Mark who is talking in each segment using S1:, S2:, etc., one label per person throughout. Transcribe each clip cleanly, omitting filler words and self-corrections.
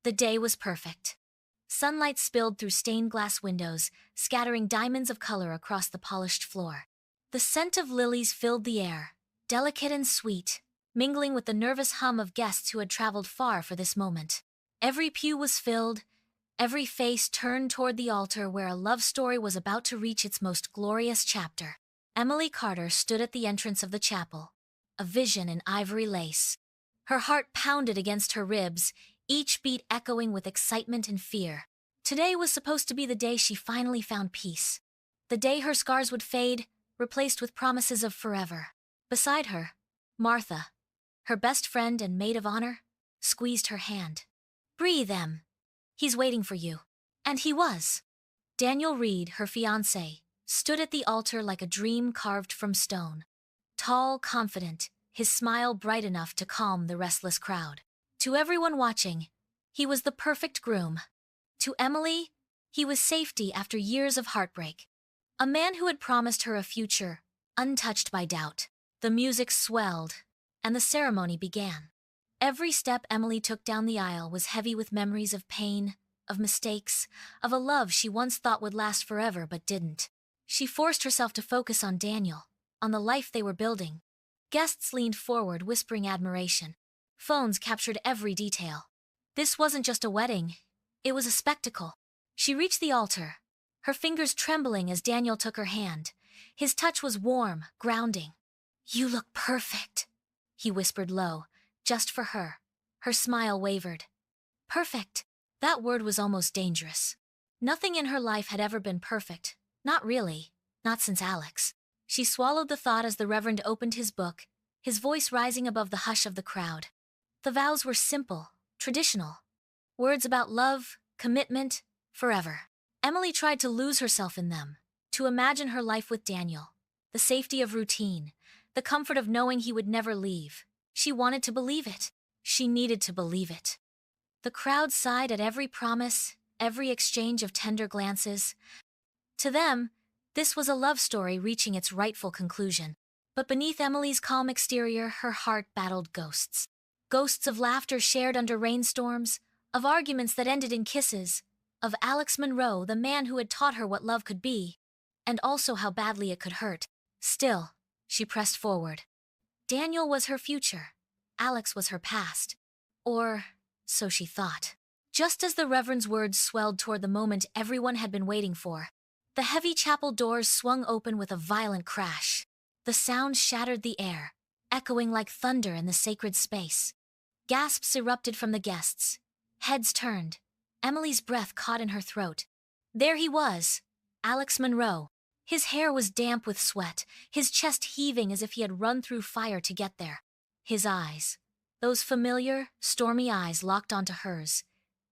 S1: The day was perfect. Sunlight spilled through stained glass windows, scattering diamonds of color across the polished floor. The scent of lilies filled the air, delicate and sweet, mingling with the nervous hum of guests who had traveled far for this moment. Every pew was filled, every face turned toward the altar where a love story was about to reach its most glorious chapter. Emily Carter stood at the entrance of the chapel, a vision in ivory lace. Her heart pounded against her ribs, each beat echoing with excitement and fear. Today was supposed to be the day she finally found peace. The day her scars would fade, replaced with promises of forever. Beside her, Martha, her best friend and maid of honor, squeezed her hand. "Breathe, Em. He's waiting for you." And he was. Daniel Reed, her fiancé, stood at the altar like a dream carved from stone. Tall, confident, his smile bright enough to calm the restless crowd. To everyone watching, he was the perfect groom. To Emily, he was safety after years of heartbreak. A man who had promised her a future, untouched by doubt. The music swelled, and the ceremony began. Every step Emily took down the aisle was heavy with memories of pain, of mistakes, of a love she once thought would last forever but didn't. She forced herself to focus on Daniel, on the life they were building. Guests leaned forward, whispering admiration. Phones captured every detail. This wasn't just a wedding, it was a spectacle. She reached the altar, her fingers trembling as Daniel took her hand. His touch was warm, grounding. "You look perfect," he whispered low, just for her. Her smile wavered. Perfect. That word was almost dangerous. Nothing in her life had ever been perfect. Not really. Not since Alex. She swallowed the thought as the Reverend opened his book, his voice rising above the hush of the crowd. The vows were simple, traditional. Words about love, commitment, forever. Emily tried to lose herself in them, to imagine her life with Daniel, the safety of routine, the comfort of knowing he would never leave. She wanted to believe it. She needed to believe it. The crowd sighed at every promise, every exchange of tender glances. To them, this was a love story reaching its rightful conclusion. But beneath Emily's calm exterior, her heart battled ghosts. Ghosts of laughter shared under rainstorms, of arguments that ended in kisses, of Alex Monroe, the man who had taught her what love could be, and also how badly it could hurt. Still, she pressed forward. Daniel was her future. Alex was her past. Or so she thought. Just as the Reverend's words swelled toward the moment everyone had been waiting for, the heavy chapel doors swung open with a violent crash. The sound shattered the air, echoing like thunder in the sacred space. Gasps erupted from the guests. Heads turned. Emily's breath caught in her throat. There he was, Alex Monroe. His hair was damp with sweat, his chest heaving as if he had run through fire to get there. His eyes, those familiar, stormy eyes locked onto hers,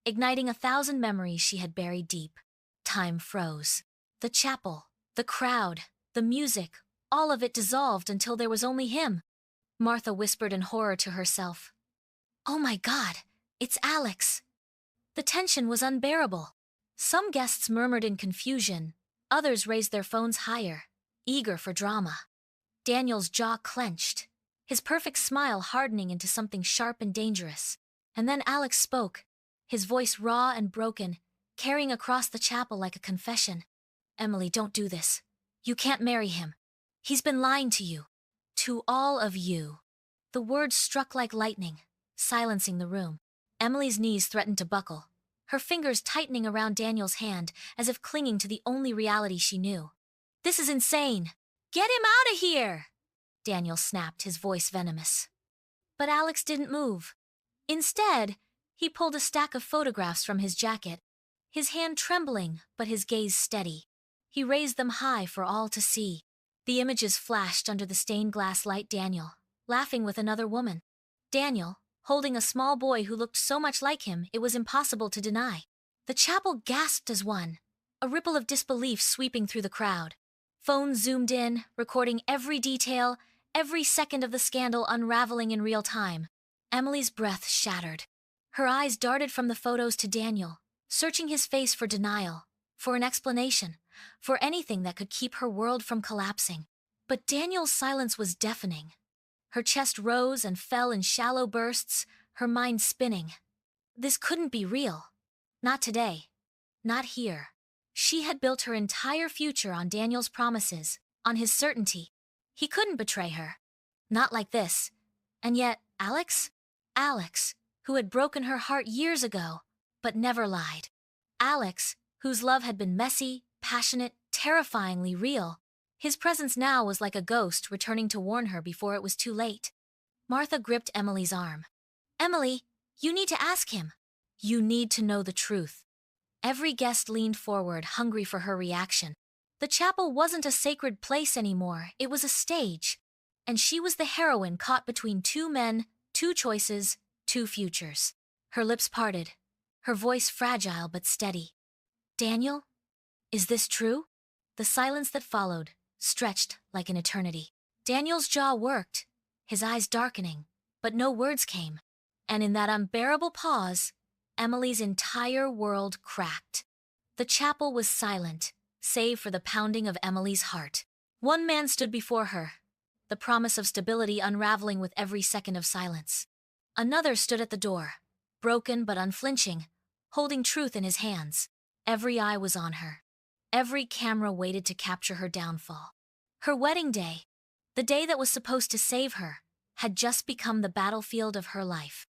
S1: igniting 1,000 memories she had buried deep. Time froze. The chapel, the crowd, the music, all of it dissolved until there was only him. Martha whispered in horror to herself. "Oh my God, it's Alex." The tension was unbearable. Some guests murmured in confusion, others raised their phones higher, eager for drama. Daniel's jaw clenched, his perfect smile hardening into something sharp and dangerous. And then Alex spoke, his voice raw and broken, carrying across the chapel like a confession. "Emily, don't do this. You can't marry him. He's been lying to you. To all of you." The words struck like lightning, silencing the room. Emily's knees threatened to buckle, her fingers tightening around Daniel's hand as if clinging to the only reality she knew. "This is insane. Get him out of here!" Daniel snapped, his voice venomous. But Alex didn't move. Instead, he pulled a stack of photographs from his jacket, his hand trembling but his gaze steady. He raised them high for all to see. The images flashed under the stained glass light. Daniel, laughing with another woman. Daniel, holding a small boy who looked so much like him it was impossible to deny. The chapel gasped as one, a ripple of disbelief sweeping through the crowd. Phones zoomed in, recording every detail, every second of the scandal unraveling in real time. Emily's breath shattered. Her eyes darted from the photos to Daniel, searching his face for denial, for an explanation, for anything that could keep her world from collapsing. But Daniel's silence was deafening. Her chest rose and fell in shallow bursts, her mind spinning. This couldn't be real. Not today. Not here. She had built her entire future on Daniel's promises, on his certainty. He couldn't betray her. Not like this. And yet, Alex? Alex, who had broken her heart years ago, but never lied. Alex, whose love had been messy, passionate, terrifyingly real. His presence now was like a ghost returning to warn her before it was too late. Martha gripped Emily's arm. Emily, you need to ask him. You need to know the truth. Every guest leaned forward, hungry for her reaction. The chapel wasn't a sacred place anymore, it was a stage. And she was the heroine caught between two men, two choices, two futures. Her lips parted, her voice fragile but steady. Daniel, is this true? The silence that followed stretched like an eternity. Daniel's jaw worked, his eyes darkening, but no words came. And in that unbearable pause, Emily's entire world cracked. The chapel was silent, save for the pounding of Emily's heart. One man stood before her, the promise of stability unraveling with every second of silence. Another stood at the door, broken but unflinching, holding truth in his hands. Every eye was on her. Every camera waited to capture her downfall. Her wedding day, the day that was supposed to save her, had just become the battlefield of her life.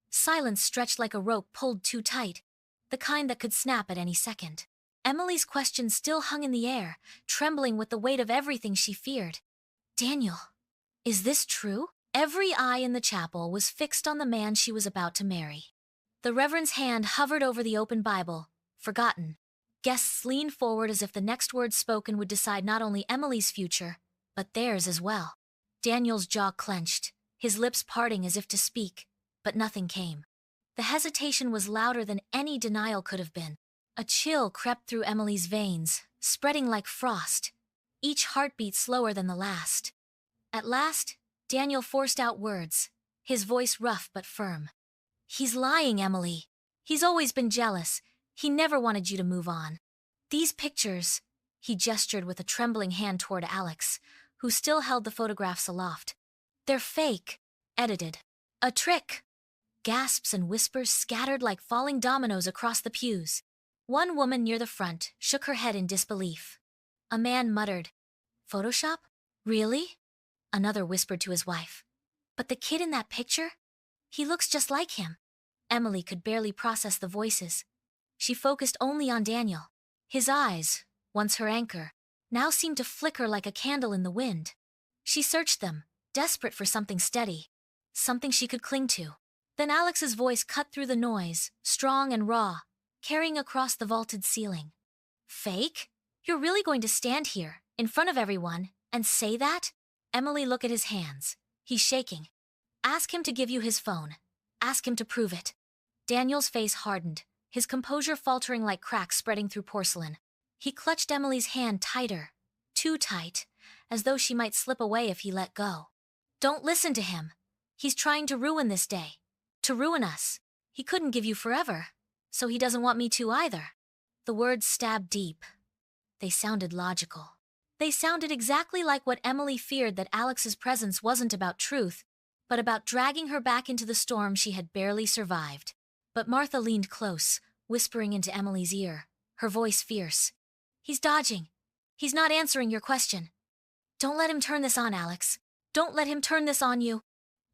S1: Silence stretched like a rope pulled too tight, the kind that could snap at any second. Emily's question still hung in the air, trembling with the weight of everything she feared. Daniel, is this true? Every eye in the chapel was fixed on the man she was about to marry. The Reverend's hand hovered over the open Bible, forgotten. Guests leaned forward as if the next word spoken would decide not only Emily's future, but theirs as well. Daniel's jaw clenched, his lips parting as if to speak, but nothing came. The hesitation was louder than any denial could have been. A chill crept through Emily's veins, spreading like frost, each heartbeat slower than the last. At last, Daniel forced out words, his voice rough but firm. He's lying, Emily. He's always been jealous. He never wanted you to move on. These pictures, he gestured with a trembling hand toward Alex, who still held the photographs aloft. They're fake, edited. A trick. Gasps and whispers scattered like falling dominoes across the pews. One woman near the front shook her head in disbelief. A man muttered, Photoshop? Really? Another whispered to his wife. But the kid in that picture? He looks just like him. Emily could barely process the voices. She focused only on Daniel. His eyes, once her anchor, now seemed to flicker like a candle in the wind. She searched them, desperate for something steady, something she could cling to. Then Alex's voice cut through the noise, strong and raw, carrying across the vaulted ceiling. Fake? You're really going to stand here, in front of everyone, and say that? Emily looked at his hands. He's shaking. Ask him to give you his phone. Ask him to prove it. Daniel's face hardened, his composure faltering like cracks spreading through porcelain. He clutched Emily's hand tighter, too tight, as though she might slip away if he let go. Don't listen to him. He's trying to ruin this day. To ruin us. He couldn't give you forever, so he doesn't want me to either. The words stabbed deep. They sounded logical. They sounded exactly like what Emily feared, that Alex's presence wasn't about truth, but about dragging her back into the storm she had barely survived. But Martha leaned close, whispering into Emily's ear, her voice fierce. He's dodging. He's not answering your question. Don't let him turn this on, Alex. Don't let him turn this on you.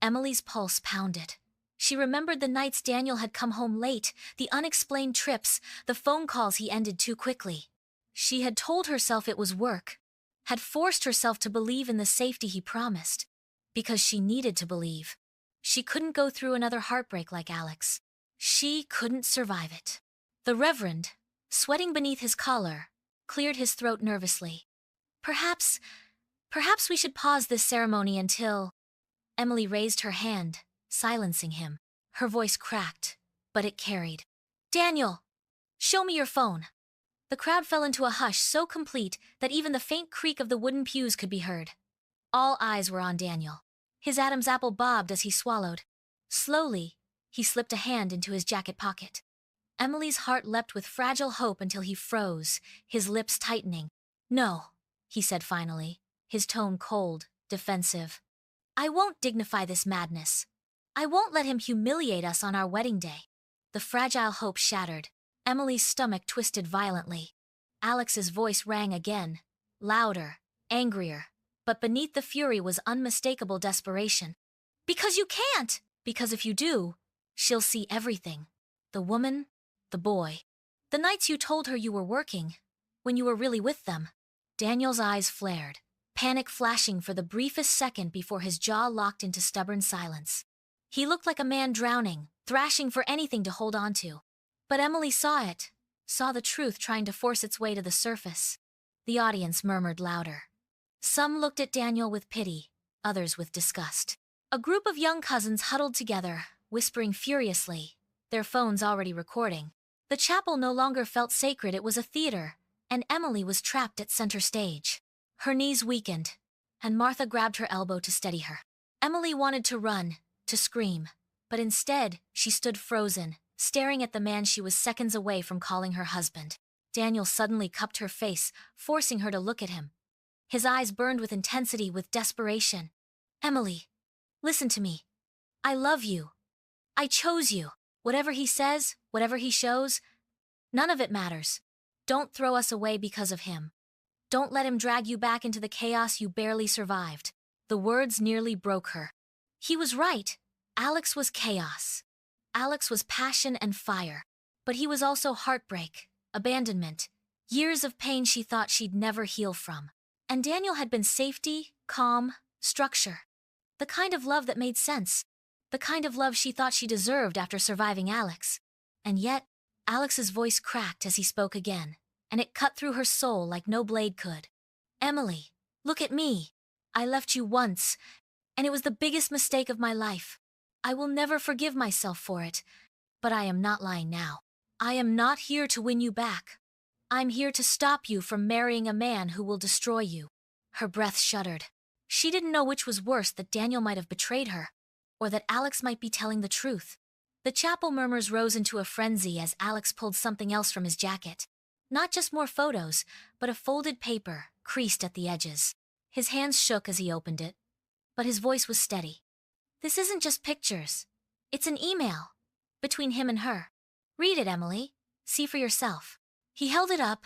S1: Emily's pulse pounded. She remembered the nights Daniel had come home late, the unexplained trips, the phone calls he ended too quickly. She had told herself it was work, had forced herself to believe in the safety he promised, because she needed to believe. She couldn't go through another heartbreak like Alex. She couldn't survive it. The Reverend, sweating beneath his collar, cleared his throat nervously. Perhaps we should pause this ceremony until... Emily raised her hand, silencing him. Her voice cracked, but it carried. Daniel, show me your phone. The crowd fell into a hush so complete that even the faint creak of the wooden pews could be heard. All eyes were on Daniel. His Adam's apple bobbed as he swallowed. Slowly, he slipped a hand into his jacket pocket. Emily's heart leapt with fragile hope until he froze, his lips tightening. No, he said finally, his tone cold, defensive. I won't dignify this madness. I won't let him humiliate us on our wedding day. The fragile hope shattered. Emily's stomach twisted violently. Alex's voice rang again, louder, angrier, but beneath the fury was unmistakable desperation. Because you can't! Because if you do, she'll see everything. The woman, the boy. The nights you told her you were working, when you were really with them. Daniel's eyes flared, panic flashing for the briefest second before his jaw locked into stubborn silence. He looked like a man drowning, thrashing for anything to hold on to. But Emily saw it, saw the truth trying to force its way to the surface. The audience murmured louder. Some looked at Daniel with pity, others with disgust. A group of young cousins huddled together, whispering furiously, their phones already recording. The chapel no longer felt sacred, it was a theater, and Emily was trapped at center stage. Her knees weakened, and Martha grabbed her elbow to steady her. Emily wanted to run, to scream, but instead she stood frozen, staring at the man she was seconds away from calling her husband. Daniel suddenly cupped her face, forcing her to look at him. His eyes burned with intensity, with desperation. Emily, listen to me. I love you. I chose you. Whatever he says, whatever he shows, none of it matters. Don't throw us away because of him. Don't let him drag you back into the chaos you barely survived. The words nearly broke her. He was right. Alex was chaos. Alex was passion and fire. But he was also heartbreak, abandonment, years of pain she thought she'd never heal from. And Daniel had been safety, calm, structure. The kind of love that made sense. The kind of love she thought she deserved after surviving Alex. And yet, Alex's voice cracked as he spoke again, and it cut through her soul like no blade could. Emily, look at me. I left you once, and it was the biggest mistake of my life. I will never forgive myself for it, but I am not lying now. I am not here to win you back. I'm here to stop you from marrying a man who will destroy you. Her breath shuddered. She didn't know which was worse, that Daniel might have betrayed her, or that Alex might be telling the truth. The chapel murmurs rose into a frenzy as Alex pulled something else from his jacket. Not just more photos, but a folded paper, creased at the edges. His hands shook as he opened it, but his voice was steady. This isn't just pictures. It's an email. Between him and her. Read it, Emily. See for yourself. He held it up,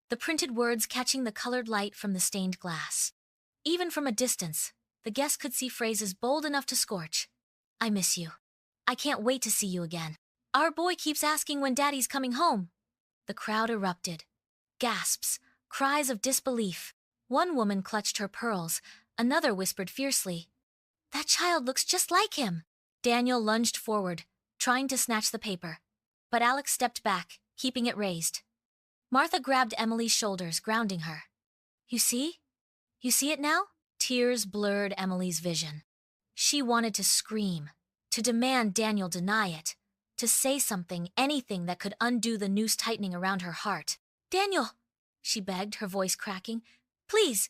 S1: the printed words catching the colored light from the stained glass. Even from a distance, the guest could see phrases bold enough to scorch. I miss you. I can't wait to see you again. Our boy keeps asking when Daddy's coming home. The crowd erupted. Gasps, cries of disbelief. One woman clutched her pearls, another whispered fiercely, That child looks just like him. Daniel lunged forward, trying to snatch the paper. But Alex stepped back, keeping it raised. Martha grabbed Emily's shoulders, grounding her. You see? You see it now? Tears blurred Emily's vision. She wanted to scream, to demand Daniel deny it, to say something, anything that could undo the noose tightening around her heart. Daniel, she begged, her voice cracking, please,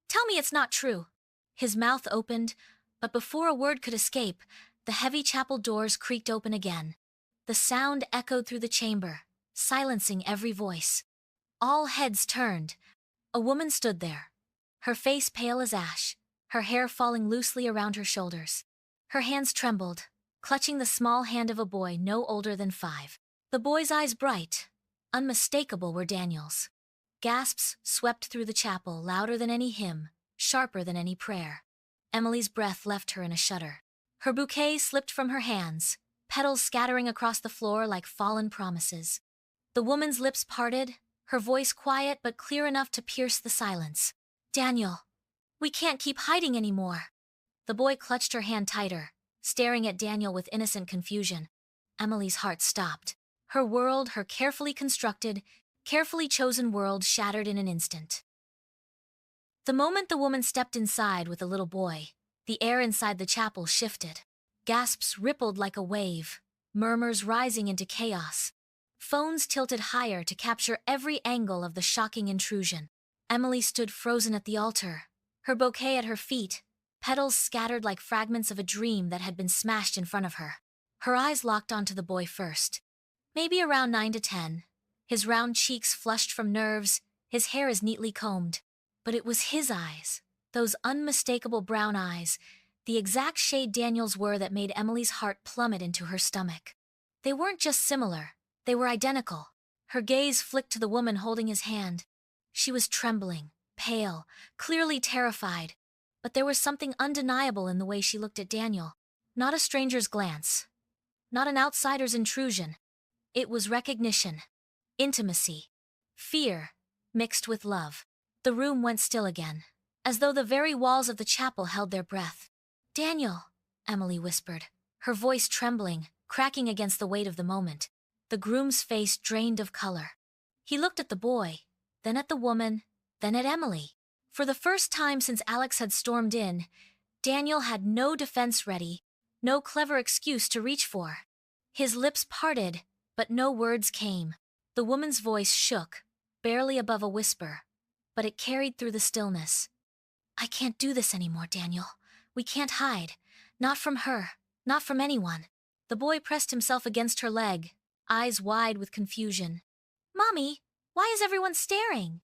S1: tell me it's not true. His mouth opened, but before a word could escape, the heavy chapel doors creaked open again. The sound echoed through the chamber, silencing every voice. All heads turned. A woman stood there, her face pale as ash, her hair falling loosely around her shoulders. Her hands trembled, clutching the small hand of a boy no older than 5. The boy's eyes bright, unmistakable, were Daniel's. Gasps swept through the chapel, louder than any hymn, sharper than any prayer. Emily's breath left her in a shudder. Her bouquet slipped from her hands, petals scattering across the floor like fallen promises. The woman's lips parted, her voice quiet but clear enough to pierce the silence. Daniel, we can't keep hiding anymore. The boy clutched her hand tighter, staring at Daniel with innocent confusion. Emily's heart stopped. Her world, her carefully constructed, carefully chosen world, shattered in an instant. The moment the woman stepped inside with the little boy, the air inside the chapel shifted. Gasps rippled like a wave, murmurs rising into chaos. Phones tilted higher to capture every angle of the shocking intrusion. Emily stood frozen at the altar, her bouquet at her feet, petals scattered like fragments of a dream that had been smashed in front of her. Her eyes locked onto the boy first. Maybe around 9 to 10, his round cheeks flushed from nerves, his hair as neatly combed. But it was his eyes, those unmistakable brown eyes, the exact shade Daniel's were that made Emily's heart plummet into her stomach. They weren't just similar, they were identical. Her gaze flicked to the woman holding his hand. She was trembling, pale, clearly terrified, but there was something undeniable in the way she looked at Daniel. Not a stranger's glance, not an outsider's intrusion. It was recognition, intimacy, fear, mixed with love. The room went still again, as though the very walls of the chapel held their breath. "Daniel," Emily whispered, her voice trembling, cracking against the weight of the moment. The groom's face drained of color. He looked at the boy, then at the woman, then at Emily. For the first time since Alex had stormed in, Daniel had no defense ready, no clever excuse to reach for. His lips parted, but no words came. The woman's voice shook, barely above a whisper, but it carried through the stillness. "I can't do this anymore, Daniel. We can't hide. Not from her. Not from anyone." The boy pressed himself against her leg, eyes wide with confusion. "Mommy, why is everyone staring?"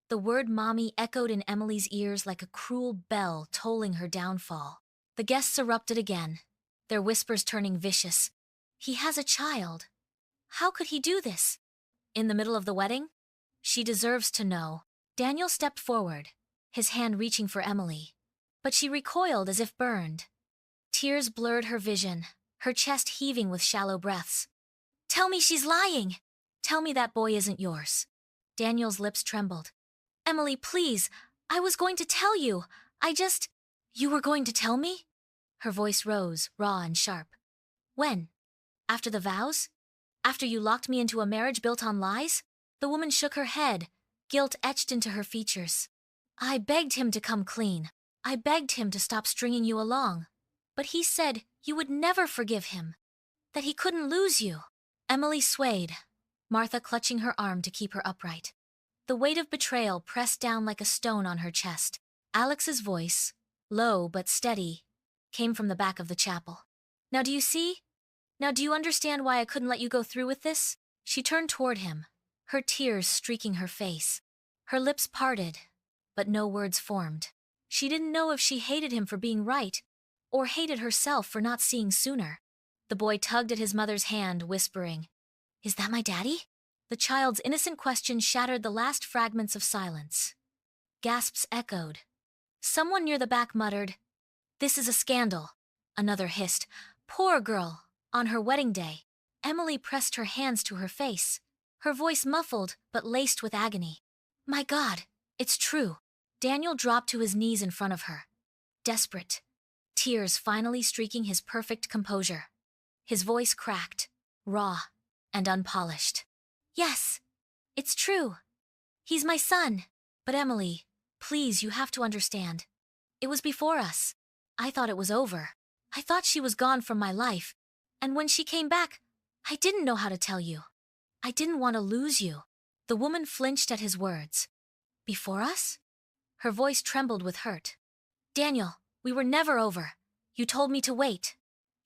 S1: The word mommy echoed in Emily's ears like a cruel bell tolling her downfall. The guests erupted again, their whispers turning vicious. "He has a child. How could he do this? In the middle of the wedding? She deserves to know." Daniel stepped forward, his hand reaching for Emily, but she recoiled as if burned. Tears blurred her vision, her chest heaving with shallow breaths. "Tell me she's lying! Tell me that boy isn't yours." Daniel's lips trembled. "Emily, please, I was going to tell you. You were going to tell me?" Her voice rose, raw and sharp. "When? After the vows? After you locked me into a marriage built on lies?" The woman shook her head, guilt etched into her features. "I begged him to come clean. I begged him to stop stringing you along. But he said you would never forgive him, that he couldn't lose you." Emily swayed, Martha clutching her arm to keep her upright. The weight of betrayal pressed down like a stone on her chest. Alex's voice, low but steady, came from the back of the chapel. "Now do you see? Now do you understand why I couldn't let you go through with this?" She turned toward him, her tears streaking her face. Her lips parted, but no words formed. She didn't know if she hated him for being right, or hated herself for not seeing sooner. The boy tugged at his mother's hand, whispering, "Is that my daddy?" The child's innocent question shattered the last fragments of silence. Gasps echoed. Someone near the back muttered, "This is a scandal." Another hissed, "Poor girl, on her wedding day." Emily pressed her hands to her face, her voice muffled but laced with agony. "My God, it's true." Daniel dropped to his knees in front of her, desperate, tears finally streaking his perfect composure. His voice cracked, raw, and unpolished. "Yes, it's true. He's my son. But Emily, please, you have to understand. It was before us. I thought it was over. I thought she was gone from my life. And when she came back, I didn't know how to tell you. I didn't want to lose you." The woman flinched at his words. "Before us?" Her voice trembled with hurt. "Daniel, we were never over. You told me to wait.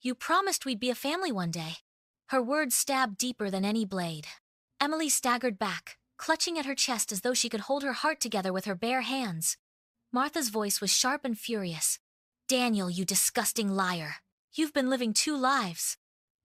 S1: You promised we'd be a family one day." Her words stabbed deeper than any blade. Emily staggered back, clutching at her chest as though she could hold her heart together with her bare hands. Martha's voice was sharp and furious. "Daniel, you disgusting liar. You've been living two lives."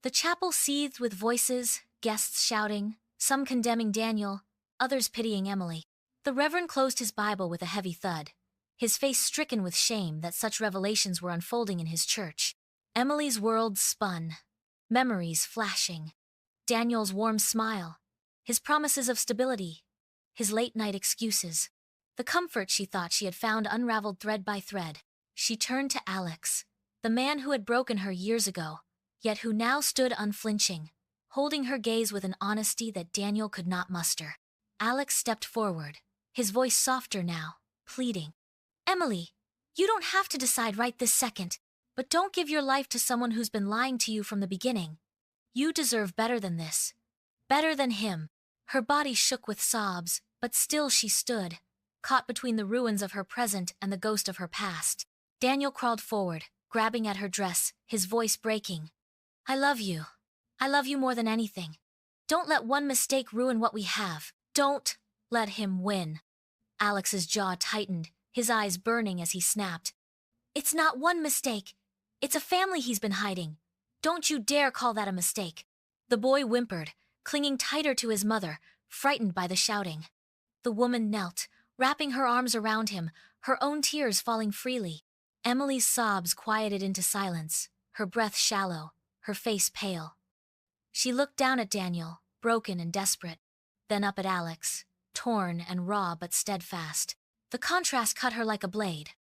S1: The chapel seethed with voices, guests shouting, some condemning Daniel, others pitying Emily. The Reverend closed his Bible with a heavy thud, his face stricken with shame that such revelations were unfolding in his church. Emily's world spun, memories flashing. Daniel's warm smile, his promises of stability, his late-night excuses. The comfort she thought she had found unraveled thread by thread. She turned to Alex, the man who had broken her years ago, yet who now stood unflinching, holding her gaze with an honesty that Daniel could not muster. Alex stepped forward, his voice softer now, pleading. "Emily, you don't have to decide right this second, but don't give your life to someone who's been lying to you from the beginning. You deserve better than this. Better than him." Her body shook with sobs, but still she stood, caught between the ruins of her present and the ghost of her past. Daniel crawled forward, grabbing at her dress, his voice breaking. "I love you. I love you more than anything. Don't let one mistake ruin what we have. Don't let him win." Alex's jaw tightened, his eyes burning as he snapped. "It's not one mistake. It's a family he's been hiding. Don't you dare call that a mistake. The boy whimpered, clinging tighter to his mother, frightened by the shouting. The woman knelt, wrapping her arms around him, her own tears falling freely. Emily's sobs quieted into silence, her breath shallow, her face pale. She looked down at Daniel, broken and desperate, then up at Alex, torn and raw but steadfast. The contrast cut her like a blade.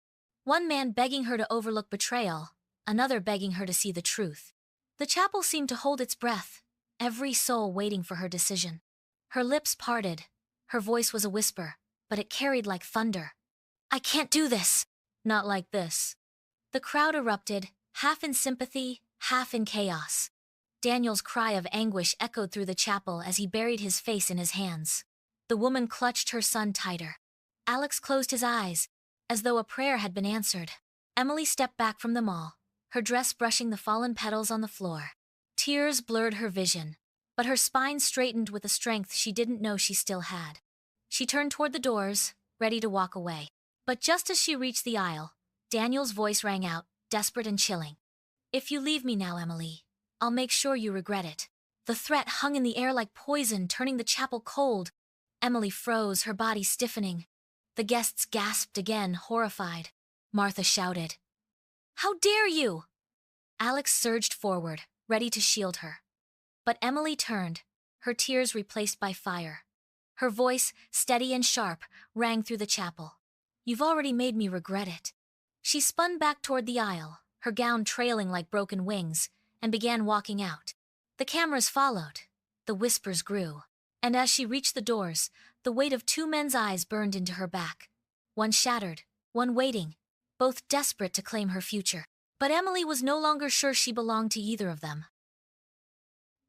S1: One man begging her to overlook betrayal, another begging her to see the truth. The chapel seemed to hold its breath, every soul waiting for her decision. Her lips parted. Her voice was a whisper, but it carried like thunder. "I can't do this." "Not like this." The crowd erupted, half in sympathy, half in chaos. Daniel's cry of anguish echoed through the chapel as he buried his face in his hands. The woman clutched her son tighter. Alex closed his eyes, as though a prayer had been answered. Emily stepped back from them all, her dress brushing the fallen petals on the floor. Tears blurred her vision, but her spine straightened with a strength she didn't know she still had. She turned toward the doors, ready to walk away. But just as she reached the aisle, Daniel's voice rang out, desperate and chilling. "If you leave me now, Emily, I'll make sure you regret it." The threat hung in the air like poison, turning the chapel cold. Emily froze, her body stiffening. The guests gasped again, horrified. Martha shouted, "How dare you!" Alex surged forward, ready to shield her. But Emily turned, her tears replaced by fire. Her voice, steady and sharp, rang through the chapel. "You've already made me regret it." She spun back toward the aisle, her gown trailing like broken wings, and began walking out. The cameras followed. The whispers grew. And as she reached the doors, the weight of two men's eyes burned into her back. One shattered, one waiting, both desperate to claim her future. But Emily was no longer sure she belonged to either of them.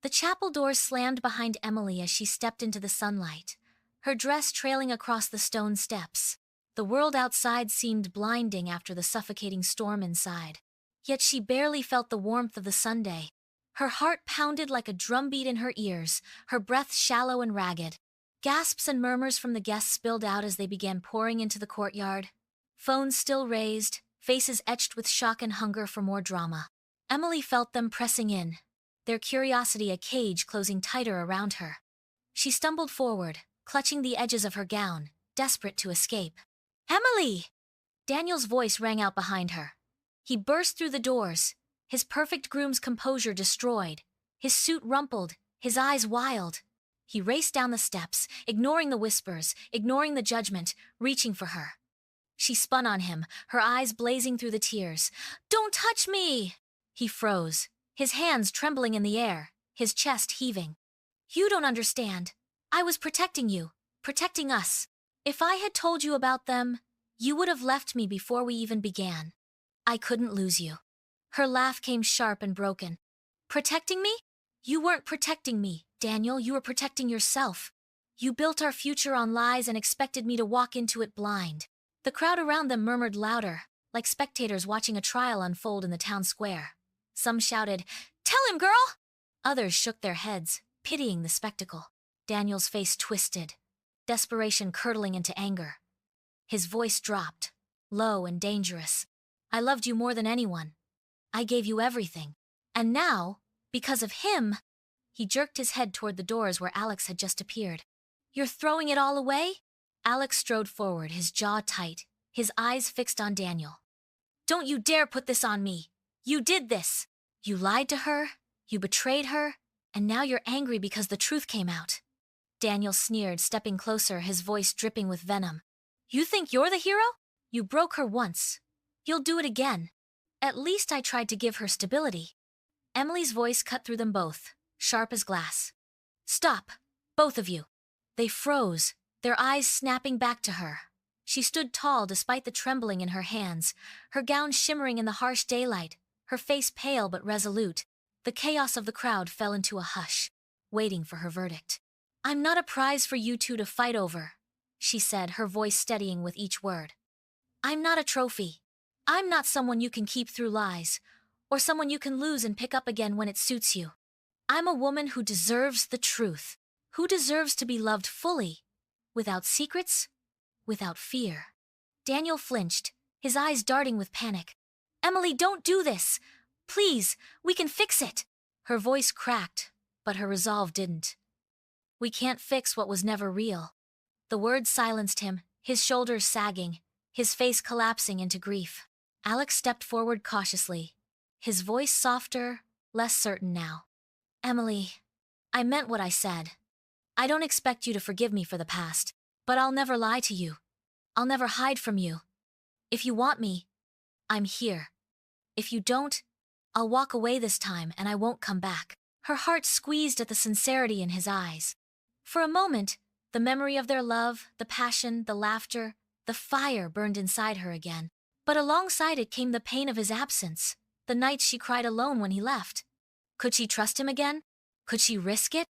S1: The chapel doors slammed behind Emily as she stepped into the sunlight, her dress trailing across the stone steps. The world outside seemed blinding after the suffocating storm inside. Yet she barely felt the warmth of the Sunday. Her heart pounded like a drumbeat in her ears, her breath shallow and ragged. Gasps and murmurs from the guests spilled out as they began pouring into the courtyard. Phones still raised, faces etched with shock and hunger for more drama. Emily felt them pressing in, their curiosity a cage closing tighter around her. She stumbled forward, clutching the edges of her gown, desperate to escape. "Emily!" Daniel's voice rang out behind her. He burst through the doors, his perfect groom's composure destroyed, his suit rumpled, his eyes wild. He raced down the steps, ignoring the whispers, ignoring the judgment, reaching for her. She spun on him, her eyes blazing through the tears. "Don't touch me!" He froze, his hands trembling in the air, his chest heaving. "You don't understand. I was protecting you, protecting us. If I had told you about them, you would have left me before we even began. I couldn't lose you." Her laugh came sharp and broken. "Protecting me? You weren't protecting me, Daniel, you were protecting yourself. You built our future on lies and expected me to walk into it blind." The crowd around them murmured louder, like spectators watching a trial unfold in the town square. Some shouted, "Tell him, girl!" Others shook their heads, pitying the spectacle. Daniel's face twisted, desperation curdling into anger. His voice dropped, low and dangerous. "I loved you more than anyone. I gave you everything. And now, because of him..." He jerked his head toward the doors where Alex had just appeared. "You're throwing it all away?" Alex strode forward, his jaw tight, his eyes fixed on Daniel. "Don't you dare put this on me! You did this! You lied to her, you betrayed her, and now you're angry because the truth came out." Daniel sneered, stepping closer, his voice dripping with venom. "You think you're the hero? You broke her once. You'll do it again. At least I tried to give her stability." Emily's voice cut through them both, sharp as glass. "Stop, both of you." They froze, their eyes snapping back to her. She stood tall despite the trembling in her hands, her gown shimmering in the harsh daylight, her face pale but resolute. The chaos of the crowd fell into a hush, waiting for her verdict. "I'm not a prize for you two to fight over," she said, her voice steadying with each word. "I'm not a trophy. I'm not someone you can keep through lies, or someone you can lose and pick up again when it suits you. I'm a woman who deserves the truth, who deserves to be loved fully, without secrets, without fear." Daniel flinched, his eyes darting with panic. "Emily, don't do this! Please, we can fix it. Her voice cracked, but her resolve didn't. We can't fix what was never real. The words silenced him, his shoulders sagging, his face collapsing into grief. Alex stepped forward cautiously, his voice softer, less certain now. Emily, I meant what I said. I don't expect you to forgive me for the past, but I'll never lie to you. I'll never hide from you. If you want me, I'm here. If you don't, I'll walk away this time and I won't come back. Her heart squeezed at the sincerity in his eyes. For a moment, the memory of their love, the passion, the laughter, the fire burned inside her again. But alongside it came the pain of his absence, the nights she cried alone when he left. Could she trust him again? Could she risk it?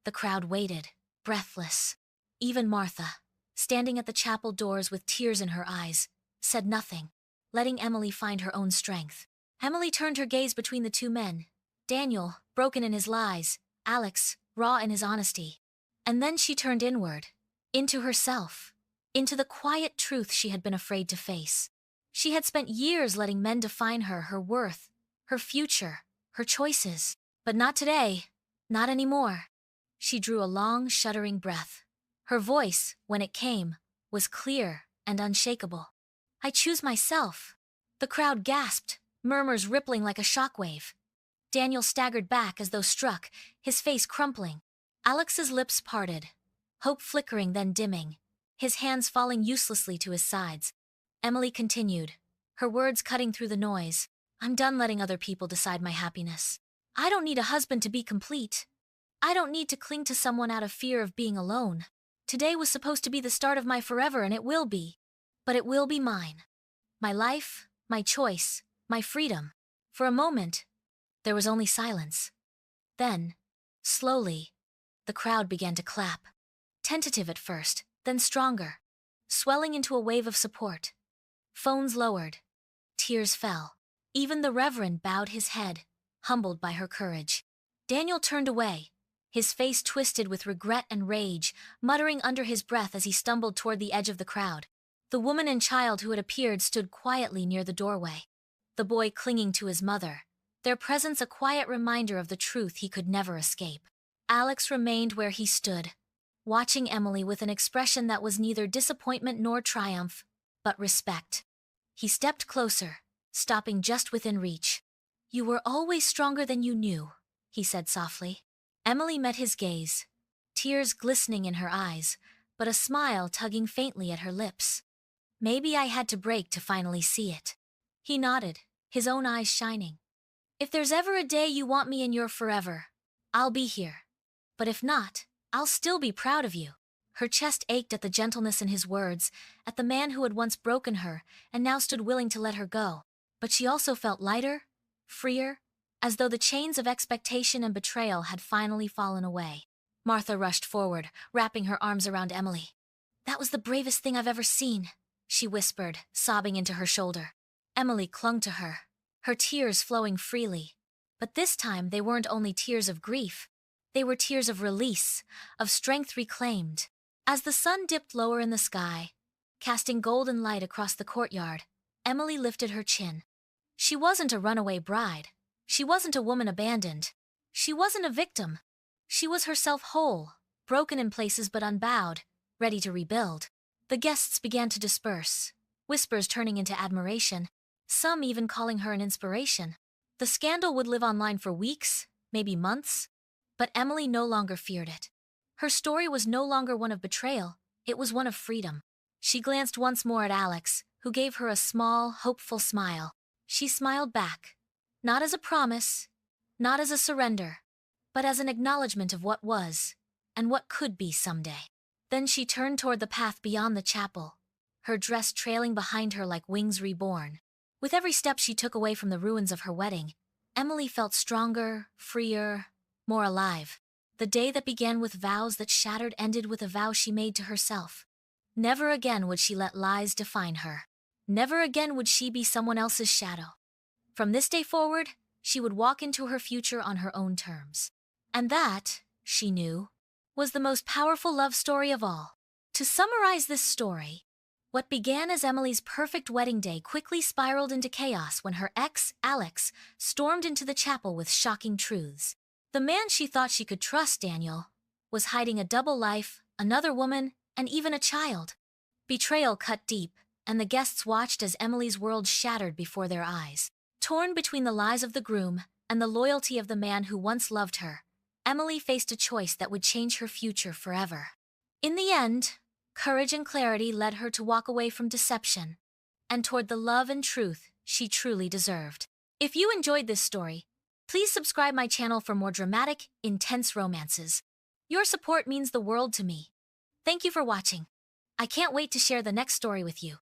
S1: The crowd waited, breathless. Even Martha, standing at the chapel doors with tears in her eyes, said nothing, letting Emily find her own strength. Emily turned her gaze between the two men, Daniel, broken in his lies, Alex, raw in his honesty. And then she turned inward, into herself, into the quiet truth she had been afraid to face. She had spent years letting men define her, her worth, her future, her choices. But not today, not anymore. She drew a long, shuddering breath. Her voice, when it came, was clear and unshakable. I choose myself. The crowd gasped, murmurs rippling like a shockwave. Daniel staggered back as though struck, his face crumpling. Alex's lips parted, hope flickering then dimming, his hands falling uselessly to his sides. Emily continued, her words cutting through the noise. I'm done letting other people decide my happiness. I don't need a husband to be complete. I don't need to cling to someone out of fear of being alone. Today was supposed to be the start of my forever, and it will be. But it will be mine. My life, my choice, my freedom. For a moment, there was only silence. Then, slowly, the crowd began to clap. Tentative at first, then stronger, swelling into a wave of support. Phones lowered. Tears fell. Even the Reverend bowed his head, humbled by her courage. Daniel turned away, his face twisted with regret and rage, muttering under his breath as he stumbled toward the edge of the crowd. The woman and child who had appeared stood quietly near the doorway, the boy clinging to his mother, their presence a quiet reminder of the truth he could never escape. Alex remained where he stood, watching Emily with an expression that was neither disappointment nor triumph, but respect. He stepped closer, stopping just within reach. You were always stronger than you knew, he said softly. Emily met his gaze, tears glistening in her eyes, but a smile tugging faintly at her lips. Maybe I had to break to finally see it. He nodded, his own eyes shining. If there's ever a day you want me in your forever, I'll be here. But if not, I'll still be proud of you. Her chest ached at the gentleness in his words, at the man who had once broken her and now stood willing to let her go. But she also felt lighter, freer, as though the chains of expectation and betrayal had finally fallen away. Martha rushed forward, wrapping her arms around Emily. That was the bravest thing I've ever seen, she whispered, sobbing into her shoulder. Emily clung to her, her tears flowing freely. But this time they weren't only tears of grief. They were tears of release, of strength reclaimed. As the sun dipped lower in the sky, casting golden light across the courtyard, Emily lifted her chin. She wasn't a runaway bride. She wasn't a woman abandoned. She wasn't a victim. She was herself whole, broken in places but unbowed, ready to rebuild. The guests began to disperse, whispers turning into admiration, some even calling her an inspiration. The scandal would live online for weeks, maybe months, but Emily no longer feared it. Her story was no longer one of betrayal, it was one of freedom. She glanced once more at Alex, who gave her a small, hopeful smile. She smiled back, not as a promise, not as a surrender, but as an acknowledgement of what was, and what could be someday. Then she turned toward the path beyond the chapel, her dress trailing behind her like wings reborn. With every step she took away from the ruins of her wedding, Emily felt stronger, freer, more alive. The day that began with vows that shattered ended with a vow she made to herself. Never again would she let lies define her. Never again would she be someone else's shadow. From this day forward, she would walk into her future on her own terms. And that, she knew, was the most powerful love story of all. To summarize this story, What began as Emily's perfect wedding day quickly spiraled into chaos when her ex, Alex, stormed into the chapel with shocking truths. The man she thought she could trust, Daniel, was hiding a double life, another woman, and even a child. Betrayal cut deep, and the guests watched as Emily's world shattered before their eyes. Torn between the lies of the groom and the loyalty of the man who once loved her, Emily faced a choice that would change her future forever. In the end, courage and clarity led her to walk away from deception and toward the love and truth she truly deserved. If you enjoyed this story, please subscribe my channel for more dramatic, intense romances. Your support means the world to me. Thank you for watching. I can't wait to share the next story with you.